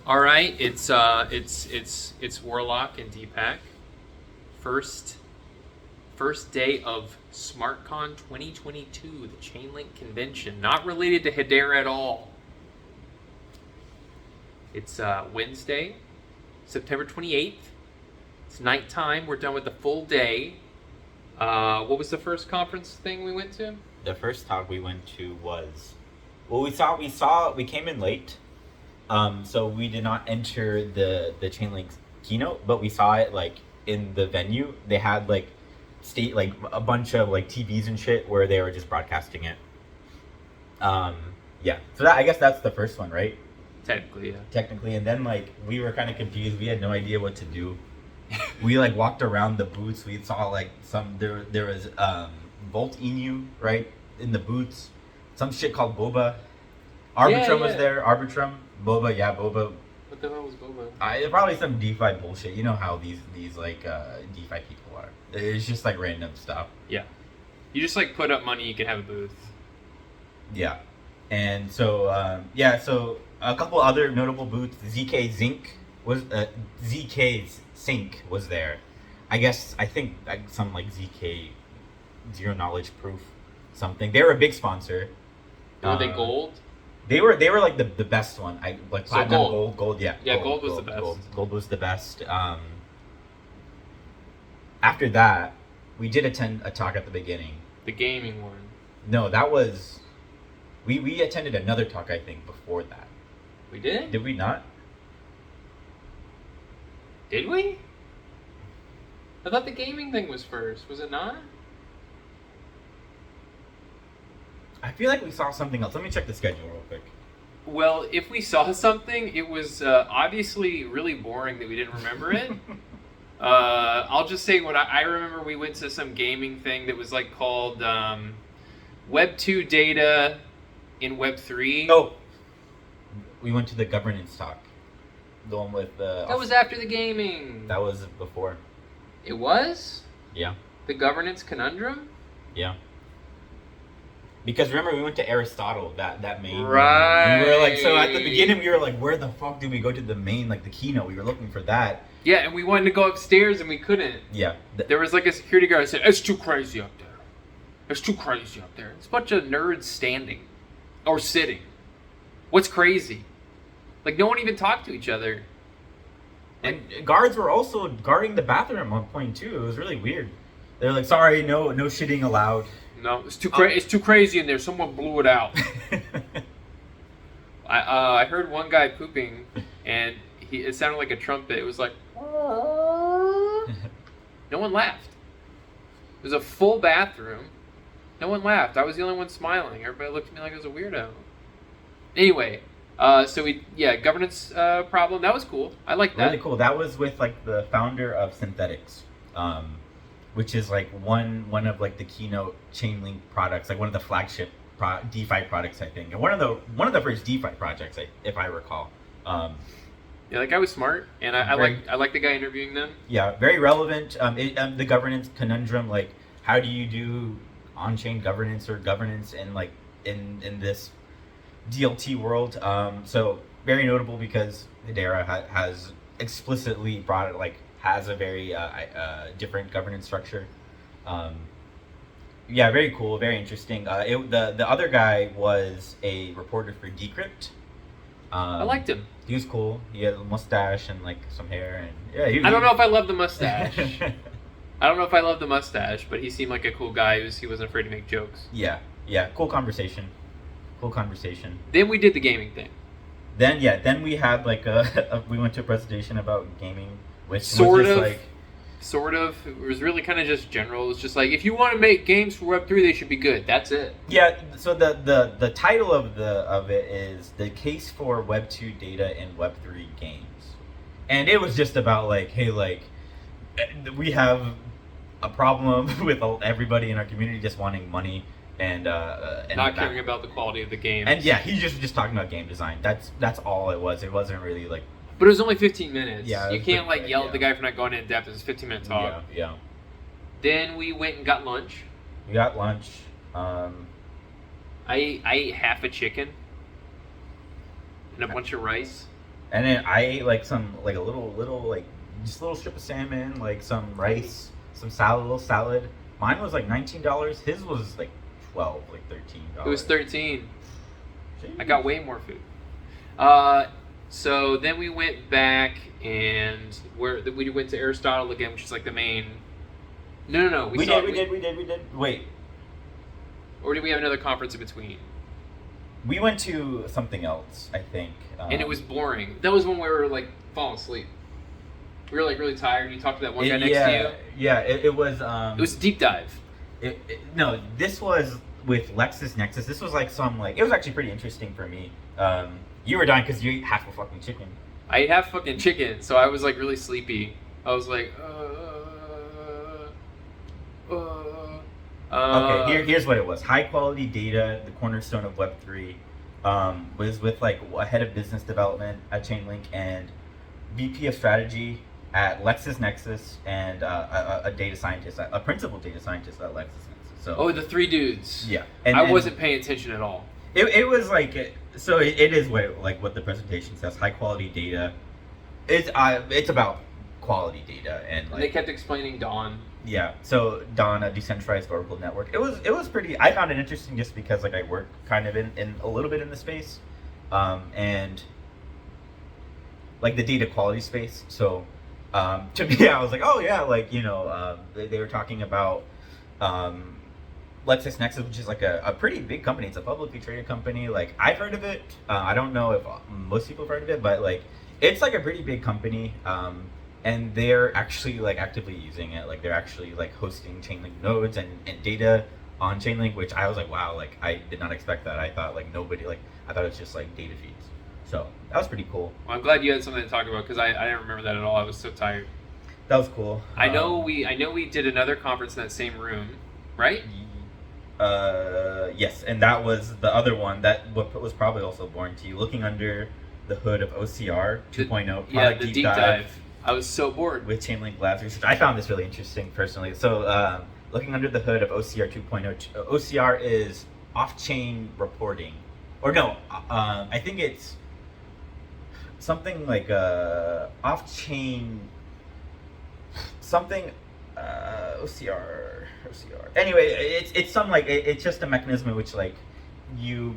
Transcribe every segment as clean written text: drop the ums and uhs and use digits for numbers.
All right, it's Warlock and DPAK. First first day of SmartCon 2022, the Chainlink convention, not related to Hedera at all. It's Wednesday, September 28th. It's nighttime. We're done with the full day. What was the first conference thing we went to? The first talk we went to was, well, we came in late, so we did not enter the Chainlink keynote, but we saw it like in the venue. They had like like a bunch of like TVs and shit where they were just broadcasting it. Yeah. So I guess that's the first one, right? Technically, yeah. Technically, and then like we were kind of confused. We had no idea what to do. We like walked around the booths. We saw like there was Volt Inu right in the booths. Some shit called Boba. Arbitrum was there. Arbitrum, Boba, yeah, Boba. What the hell was Boba? Probably some DeFi bullshit. You know how these like DeFi people are. It's just like random stuff. Yeah. You just like put up money, you can have a booth. Yeah, and so so a couple other notable booths. ZK Zinc was ZK's Sync was there. I think like some like ZK Zero Knowledge Proof something. They were a big sponsor. Were they gold? They were like the best one. I like so platinum, gold. Yeah. Yeah, gold was the best. Gold was the best. After that, we did attend a talk at the beginning. The gaming one. No, that was we attended another talk I think before that. We did? Did we not? Did we? I thought the gaming thing was first. Was it not? I feel like we saw something else. Let me check the schedule real quick. Well, if we saw something, it was obviously really boring that we didn't remember it. I'll just say what I remember. We went to some gaming thing that was like called Web 2 data in Web 3. Oh, we went to the governance talk. The one with the... That was after the gaming. That was before. It was? Yeah. The governance conundrum? Yeah. Because remember, we went to Aristotle, that main. Right. We were like, so at the beginning, we were like, where the fuck did we go to the main, like the keynote? We were looking for that. Yeah, and we wanted to go upstairs and we couldn't. Yeah. There was like a security guard that said, it's too crazy up there. It's too crazy up there. It's a bunch of nerds standing. Or sitting. What's crazy? Like, no one even talked to each other. And guards were also guarding the bathroom at one point, too. It was really weird. They're like, sorry, no shitting allowed. No, it's too crazy in there. Someone blew it out. I heard one guy pooping, and it sounded like a trumpet. It was like... No one laughed. It was a full bathroom. No one laughed. I was the only one smiling. Everybody looked at me like I was a weirdo. Anyway, governance problem. That was cool. I like that. Really cool. That was with like the founder of Synthetics, which is like one of like the keynote Chainlink products, like one of the flagship DeFi products, I think, and one of the first DeFi projects, if I recall. Yeah, that guy was smart, and I like the guy interviewing them. Yeah, very relevant. The governance conundrum, like how do you do on-chain governance or governance in like in this DLT world? So very notable because Hedera has explicitly brought it, like has a very different governance structure. Yeah, very cool, very interesting. The other guy was a reporter for Decrypt. I liked him. He was cool. He had a mustache and like some hair, and yeah. I don't know if I love the mustache. I don't know if I love the mustache, but he seemed like a cool guy. He wasn't afraid to make jokes. Yeah. Cool conversation. Then we did the gaming thing. Then we had like we went to a presentation about gaming, which sort was just of. like... Sort of. It was really kind of just general. It's just like, if you want to make games for Web3, they should be good. That's it. Yeah, so the title of it is The Case for Web 2 Data in Web3 Games. And it was just about like, hey, like, we have a problem with everybody in our community just wanting money and not caring about the quality of the game. And yeah, he's just talking about game design. That's all it was. It wasn't really like... But it was only 15 minutes. Yeah, you can't like yell at the guy for not going in depth. It was a 15-minute talk. Yeah. Then we went and got lunch. We got lunch. I ate half a chicken and a bunch of rice. And then I ate like some like a little like just a little strip of salmon, like some rice, some salad, little salad. Mine was like $19. His was like 12, like $13. It was 13. Jeez. I got way more food. So then we went back and we went to Aristotle again, which is like the main. No. We did. Wait. Or did we have another conference in between? We went to something else, I think. And it was boring. That was when we were like falling asleep. We were like really tired. You talked to that one guy next to you. Yeah, it was. It was a deep dive. No, this was with LexisNexis. This was like some like it was actually pretty interesting for me. You were dying because you ate half a fucking chicken. I ate half fucking chicken, so I was like really sleepy. I was like, Okay, here's what it was. High quality data, the cornerstone of Web3, was with like a head of business development at Chainlink and VP of strategy at LexisNexis and a data scientist, a principal data scientist at LexisNexis. So the three dudes. Yeah, I wasn't paying attention at all. It was like so. It is what the presentation says. High quality data. It's about quality data and like, they kept explaining Dawn. Yeah, so Dawn, a decentralized Oracle network. It was pretty. I found it interesting just because like I work kind of in a little bit in the space, and like the data quality space. So to me, I was like, oh yeah, like they were talking about LexisNexis, which is like a pretty big company. It's a publicly traded company. Like I've heard of it. I don't know if most people have heard of it, but like it's like a pretty big company. And they're actually like actively using it. Like they're actually like hosting Chainlink nodes and data on Chainlink, which I was like, wow, like I did not expect that. I thought like nobody I thought it was just like data feeds. So that was pretty cool. Well, I'm glad you had something to talk about because I didn't remember that at all. I was so tired. That was cool. I know we did another conference in that same room, right? Yes, and that was the other one that was probably also boring to you. Looking under the hood of OCR 2.0 product the deep dive. I was so bored. With Chainlink Labs research. I found this really interesting personally. So looking under the hood of OCR 2.0, OCR is off-chain reporting. Or no, I think it's something like off-chain, something, OCR. Anyway, it's some like, it's just a mechanism in which like you,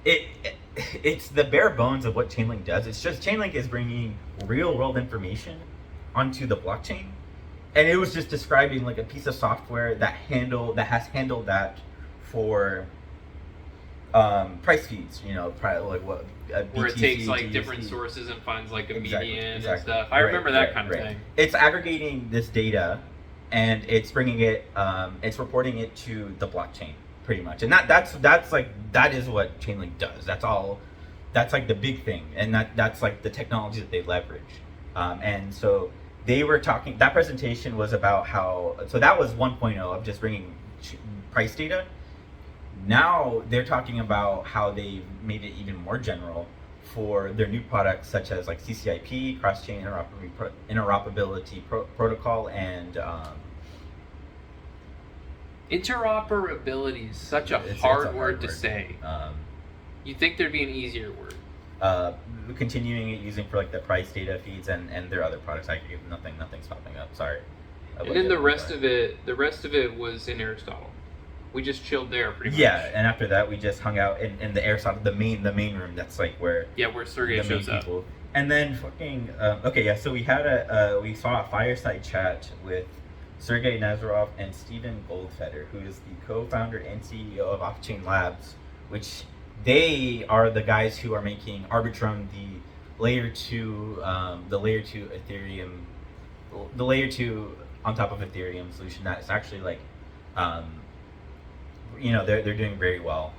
it's the bare bones of what Chainlink does. It's just Chainlink is bringing real world information onto the blockchain, and it was just describing like a piece of software that has handled that for price feeds. Like what BTC, where it takes like GSD. Different sources and finds like a median Exactly. and stuff. I remember that kind of thing. It's aggregating this data, and it's bringing it, it's reporting it to the blockchain. Pretty much, and that is what Chainlink does. That's all. That's like the big thing, and that's like the technology that they leverage. And so they were talking. That presentation was about how. So that was 1.0 of just bringing price data. Now they're talking about how they made it even more general for their new products, such as like CCIP, cross-chain interoperability protocol, and. Interoperability is such a hard word to say. You'd think there'd be an easier word. Continuing it using for like the price data feeds and their other products. Nothing's popping up. Sorry. And then the rest of it was in Aristotle. We just chilled there pretty much. Yeah, and after that we just hung out in the Aristotle, the main room. That's like where Sergey shows up. And then fucking so we had we saw a fireside chat with Sergey Nazarov and Steven Goldfeder, who is the co-founder and CEO of Off-Chain Labs, which they are the guys who are making Arbitrum, the layer 2 Ethereum, the layer 2 on top of Ethereum solution that is actually like, they're doing very well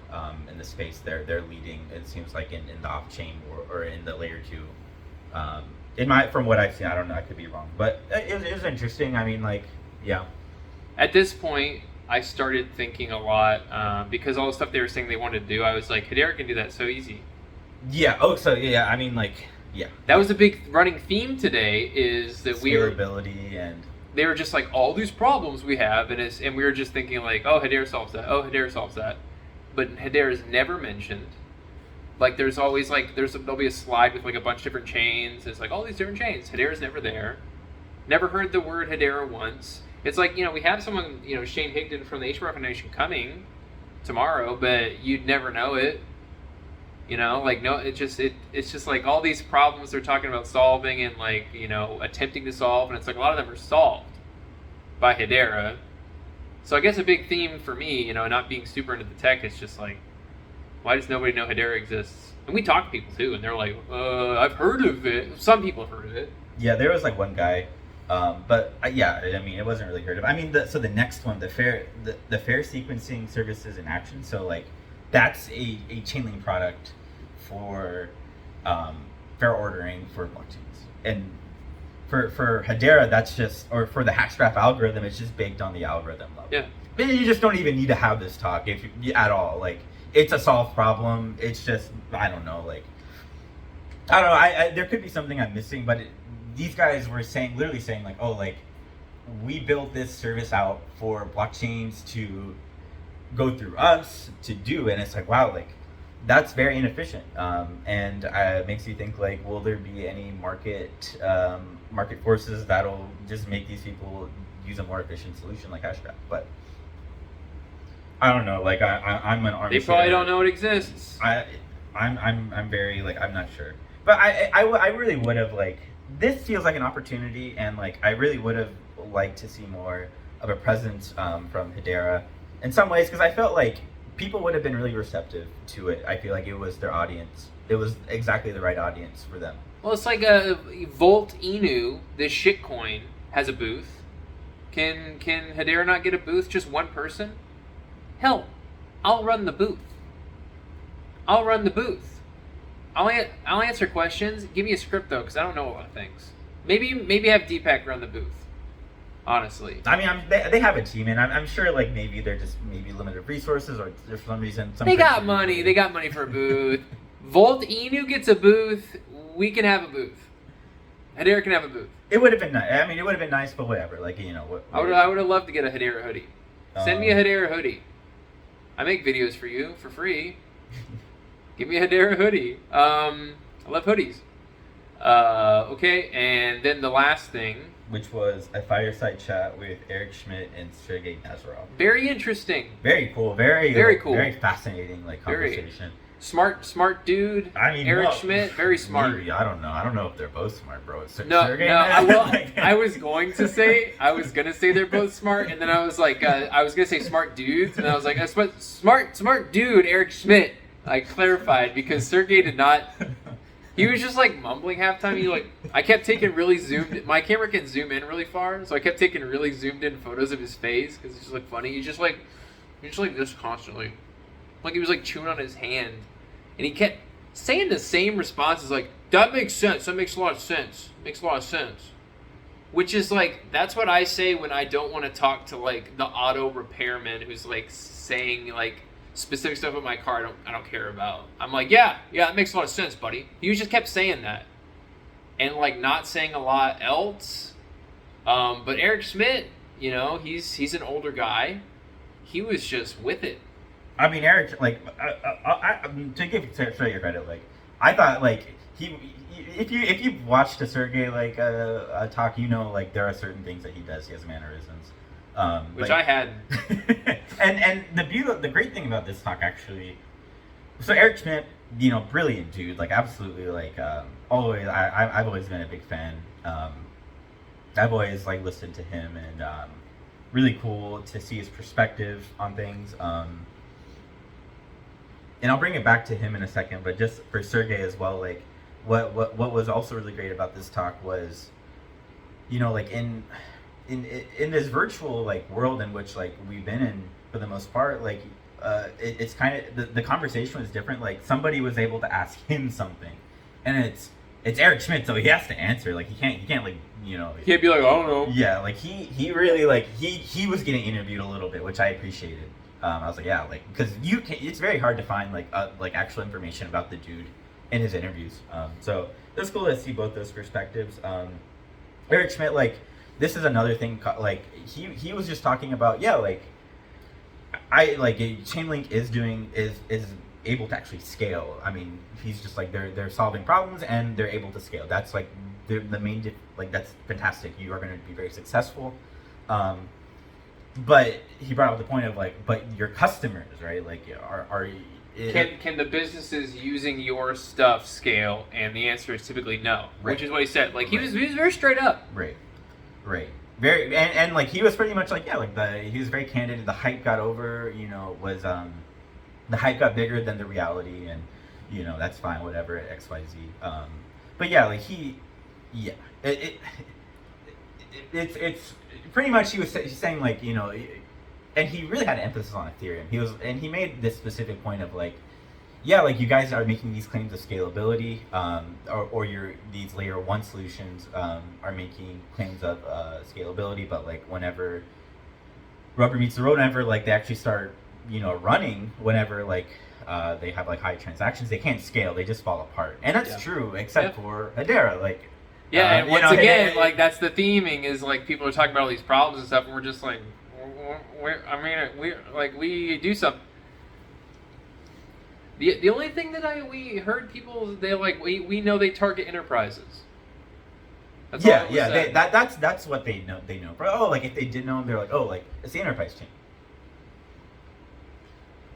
in the space. They're leading. It seems like in the off-chain or in the layer 2. From what I've seen, I don't know. I could be wrong, but it was interesting. I mean, like. Yeah. At this point, I started thinking a lot because all the stuff they were saying they wanted to do, I was like, Hedera can do that so easy. Yeah. Oh, so yeah. I mean, like, yeah. That was a big running theme today. Is that scalability and they were just like all these problems we have, and we were just thinking like, oh, Hedera solves that. Oh, Hedera solves that. But Hedera is never mentioned. Like there's always like there'll be a slide with like a bunch of different chains. It's like all these different chains. Hedera's never there. Never heard the word Hedera once. It's like, we have someone, Shane Higdon from the HBR Foundation coming tomorrow, but you'd never know it. Like no, it's just like all these problems they're talking about solving and like, attempting to solve, and it's like a lot of them are solved by Hedera. So I guess a big theme for me, not being super into the tech, is just like, why does nobody know Hedera exists? And we talk to people too, and they're like, I've heard of it. Some people have heard of it. Yeah, there was like one guy, but yeah, I mean, it wasn't really heard of. I mean, so the next one, the fair sequencing services in action. So like, that's a Chainlink product for fair ordering for blockchains, and for Hedera, that's just, or for the Hackstrap algorithm, it's just baked on the algorithm level. Yeah. But you just don't even need to have this talk at all. Like, it's a solved problem. It's just, I don't know. There could be something I'm missing, but these guys were literally saying like, oh, like, we built this service out for blockchains to go through us to do, and it's like, wow, like, that's very inefficient, and it makes you think like, will there be any market forces that'll just make these people use a more efficient solution like Hackstrap? But I don't know. Like, I'm an armchair. They probably don't know it exists. I'm very like, I'm not sure, but I really would have, like, this feels like an opportunity, and like I really would have liked to see more of a presence from Hedera in some ways, because I felt like people would have been really receptive to it. I feel like it was their audience. It was exactly the right audience for them. Well, it's like a Volt Inu, this shitcoin, has a booth. Can Hedera not get a booth? Just one person? Hell, I'll run the booth. I'll answer questions. Give me a script though, because I don't know a lot of things. Maybe have DPAK run the booth. Honestly, I mean, they have a team, and I'm sure like maybe they're just limited resources, or for some reason they got money. They got money for a booth. Volt Inu gets a booth. We can have a booth. Hedera can have a booth. It would have been nice. I mean, it would have been nice, but whatever. Like, I would have loved to get a Hedera hoodie. Send me a Hedera hoodie. I make videos for you for free. Give me a Hedera hoodie. I love hoodies. Okay, and then the last thing, which was a fireside chat with Eric Schmidt and Sergey Nazarov. Very interesting. Very cool. Very cool. Very fascinating, like, conversation. Smart dude. I mean, Eric Schmidt, very smart. Maybe, I don't know. I don't know if they're both smart, bro. I was going to say they're both smart, and then I was like, I was gonna say smart dudes, and I was like, smart dude, Eric Schmidt. I clarified because Sergey did not. He was just like mumbling half time. I kept taking really zoomed. My camera can zoom in really far, so I kept taking really zoomed in photos of his face because it's just like funny. He's just like this constantly, like he was like chewing on his hand, and he kept saying the same responses like, "That makes sense. That makes a lot of sense. Makes a lot of sense." Which is like, that's what I say when I don't want to talk to like the auto repairman who's like saying like specific stuff about my car I don't care about. I'm like, yeah, it makes a lot of sense, buddy. He just kept saying that, and like not saying a lot else. But Eric Schmidt, he's an older guy. He was just with it. I mean, Eric, like, to give Sergey credit, like, I thought like if you've watched a Sergey like a talk, like there are certain things that he does. He has mannerisms. Which I had. and the great thing about this talk, actually, so Eric Schmidt, brilliant dude, like, absolutely, like, always, I've always been a big fan. I've always like listened to him, and really cool to see his perspective on things. And I'll bring it back to him in a second, but just for Sergey as well, like, what was also really great about this talk was, like, in this virtual like world in which like we've been in for the most part, like it's kind of the conversation was different. Like, somebody was able to ask him something, and it's Eric Schmidt, so he has to answer. Like, he can't like he can't be like, I don't know. Yeah, like he really like he was getting interviewed a little bit, which I appreciated. I was like, yeah, like, because it's very hard to find like actual information about the dude in his interviews. So it was cool to see both those perspectives. Eric Schmidt, like, this is another thing, like, he was just talking about, yeah, like, I like Chainlink is able to actually scale. I mean, he's just like they're solving problems and they're able to scale. That's like the main like that's fantastic. You are going to be very successful. But he brought up the point of like, but your customers, right? Like, are can the businesses using your stuff scale? And the answer is typically no, Right. which is what he said. Like he Right. was very straight up. Right. Very and like he was pretty much like, yeah, like he was very candid. The hype got over, was the hype got bigger than the reality, and that's fine, whatever, XYZ. But yeah, like yeah, it's pretty much he's saying like, and he really had emphasis on Ethereum. He made this specific point of like, yeah, like you guys are making these claims of scalability, or these layer one solutions are making claims of scalability, but like whenever rubber meets the road, whenever like they actually start, running, whenever like they have like high transactions, they can't scale, they just fall apart, and that's true except for Hedera, like. Yeah, and once again, like that's the theming is like people are talking about all these problems and stuff, and we're just like, we do something. The only thing that we heard people, they like we know they target enterprises. That's all it was said. That's what they know. They know. Oh, like if they did know, they're like, oh, like it's the enterprise chain.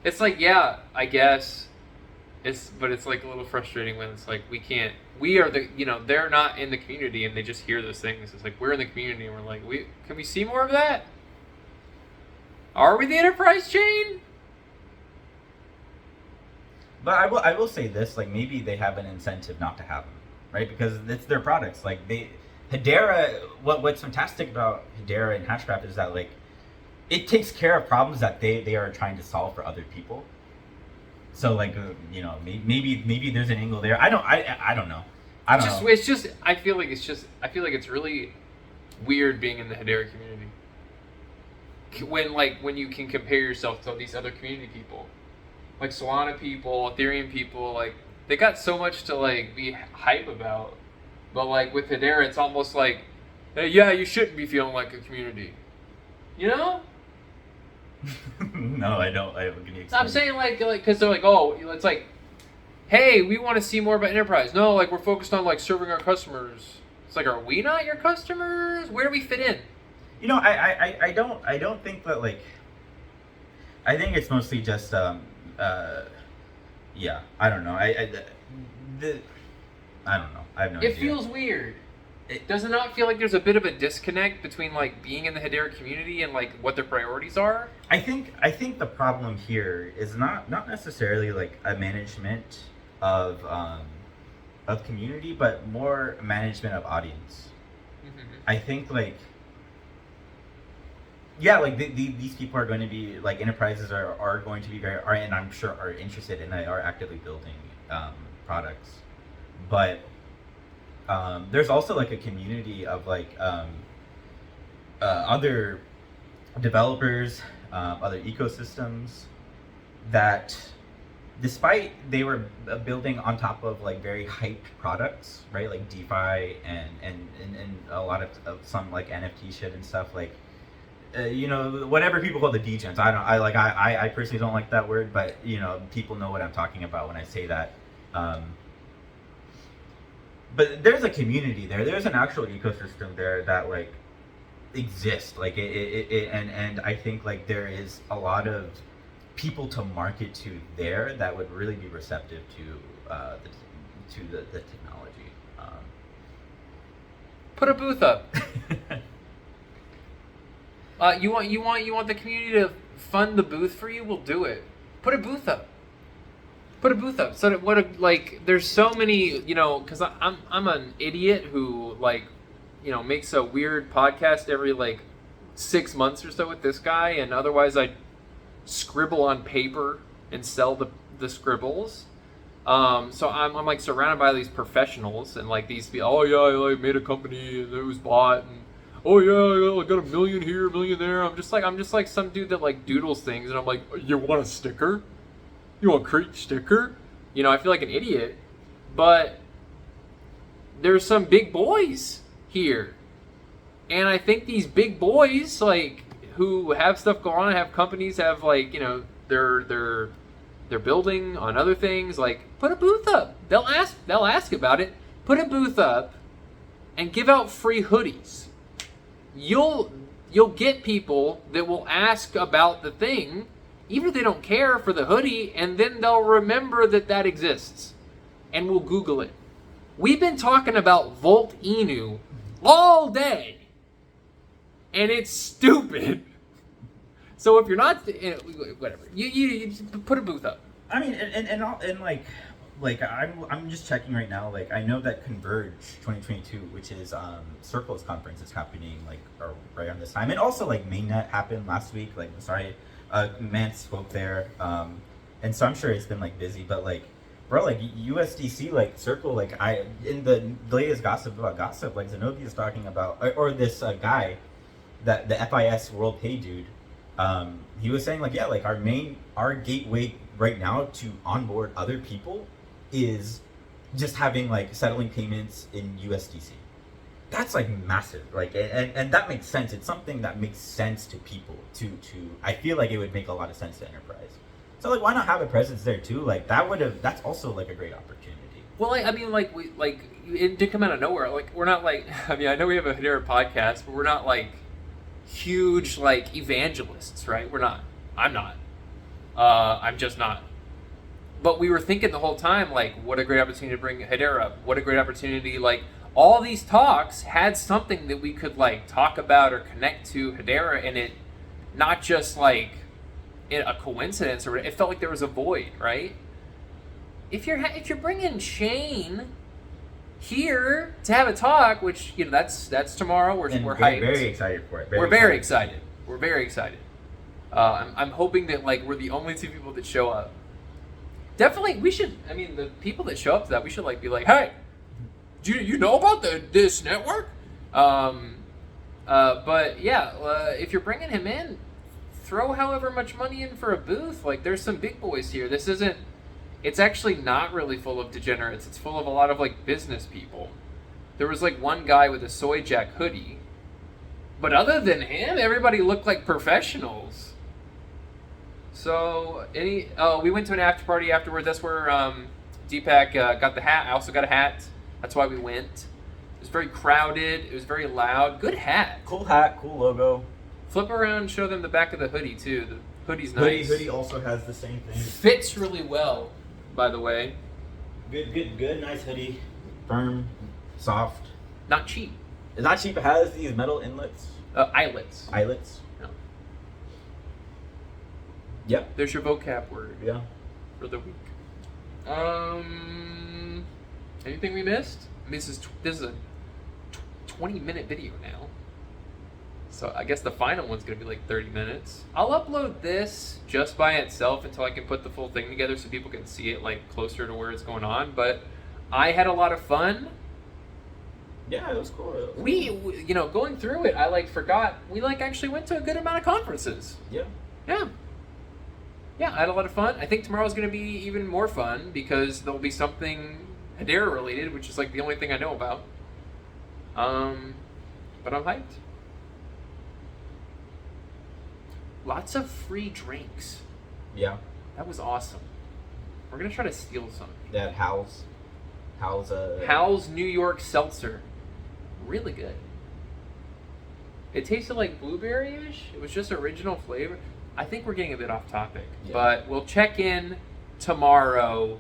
It's like, yeah, I guess. But it's like a little frustrating when it's like we are the, they're not in the community and they just hear those things. It's like we're in the community and we're like, can we see more of that? Are we the enterprise chain? But I will say this, like maybe they have an incentive not to have them, right? Because it's their products. Like Hedera, what's fantastic about Hedera and Hashgraph is that like it takes care of problems that they are trying to solve for other people. So like maybe there's an angle there. I don't know. It's just I feel like it's really weird being in the Hedera community. When you can compare yourself to these other community people, like Solana people, Ethereum people, like they got so much to like be hype about, but like with Hedera, it's almost like, hey, yeah, you shouldn't be feeling like a community, No, I don't. I'm saying like because they're like, oh, it's like, hey, we want to see more about enterprise. No, like we're focused on like serving our customers. It's like, are we not your customers? Where do we fit in? I don't think that like. I think it's mostly just yeah. I don't know. I don't know. I have no idea. It feels weird. Does it not feel like there's a bit of a disconnect between like being in the Hedera community and like what their priorities are? I think the problem here is not necessarily like a management of community, but more management of audience. Mm-hmm. I think like like these people are going to be like enterprises are going to be and I'm sure are interested and are actively building products, but there's also like a community of like other developers, other ecosystems that, despite they were building on top of like very hyped products, right? Like DeFi and a lot of some like NFT shit and stuff, like whatever people call the degens. I personally don't like that word, but people know what I'm talking about when I say that. But there's a community there. There's an actual ecosystem there that like exists. Like and I think like there is a lot of people to market to there that would really be receptive to the technology. Put a booth up. You want the community to fund the booth for you? We'll do it. Put a booth up. So that there's so many, because I'm an idiot who makes a weird podcast every 6 months or so with this guy, and otherwise I scribble on paper and sell the scribbles. So I'm surrounded by these professionals and these people. Oh yeah, I made a company and it was bought, and oh yeah, I got a million here, a million there. I'm just like some dude that doodles things, and I'm like, you want a sticker? You want a Crete sticker? I feel like an idiot, but there's some big boys here, and I think these big boys who have stuff going on, have companies, have their they're building on other things. Like, put a booth up. They'll ask about it. Put a booth up and give out free hoodies. You'll get people that will ask about the thing, even if they don't care for the hoodie, and then they'll remember that exists and will Google it. We've been talking about Volt Inu all day, and it's stupid. So if you're not, whatever, you just put a booth up. I mean, and like I'm just checking right now. Like, I know that Converge 2022, which is Circle's conference, is happening like right around this time, and also like Mainnet happened last week. Like, sorry, Mance spoke there, and so I'm sure it's been like busy, but like, bro, like USDC, like Circle, like in the latest gossip about gossip, like Zenobi is talking about, or this guy, that the FIS World Pay dude, he was saying like, yeah, like our gateway right now to onboard other people is just having like settling payments in USDC. That's like massive, like, and that makes sense. It's something that makes sense to people. To I feel like it would make a lot of sense to enterprise. So like, why not have a presence there too? Like, that's also like a great opportunity. Well, I mean, like it did come out of nowhere. Like, we're not like, I mean, I know we have a Hedera podcast, but we're not like huge like evangelists, right? We're not. I'm not. I'm just not. But we were thinking the whole time, like, what a great opportunity to bring Hedera up. What a great opportunity, like, all these talks had something that we could like talk about or connect to Hedera, and it not just like a coincidence, or it felt like there was a void, right? If you're bringing Shane here to have a talk, which, you know, that's tomorrow. We're hyped. Very excited for it. We're very excited. We're very excited. I'm hoping that like we're the only two people that show up. Definitely, we should. I mean, the people that show up to that, we should like be like, hey, do you know about this network? But yeah, if you're bringing him in, throw however much money in for a booth. Like, there's some big boys here. This isn't. It's actually not really full of degenerates. It's full of a lot of like business people. There was like one guy with a Soy Jack hoodie, but other than him, everybody looked like professionals. So we went to an after party afterwards. That's where DPAK got the hat. I also got a hat. That's why we went. It was very crowded. It was very loud. Good hat. Cool hat. Cool logo. Flip around. Show them the back of the hoodie too. The hoodie's nice. Hoodie also has the same thing. Fits really well, by the way. Good. Nice hoodie. Firm, soft. Not cheap. It's not cheap. It has these metal inlets. Eyelets. No. Yep. There's your vocab word. Yeah. For the week. Anything we missed? I mean, this is a 20-minute video now. So I guess the final one's going to be like 30 minutes. I'll upload this just by itself until I can put the full thing together so people can see it like closer to where it's going on. But I had a lot of fun. Yeah, it was cool. We you know, going through it, I like forgot we like actually went to a good amount of conferences. Yeah. Yeah, I had a lot of fun. I think tomorrow's going to be even more fun because there'll be something Hedera related, which is like the only thing I know about. But I'm hyped. Lots of free drinks. Yeah. That was awesome. We're going to try to steal some. They had Hal's New York Seltzer. Really good. It tasted like blueberry-ish. It was just original flavor. I think we're getting a bit off topic, but we'll check in tomorrow.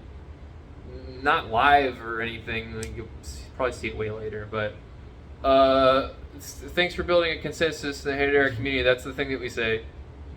Not live or anything. You'll probably see it way later, but thanks for building a consensus in the Hedera community. That's the thing that we say.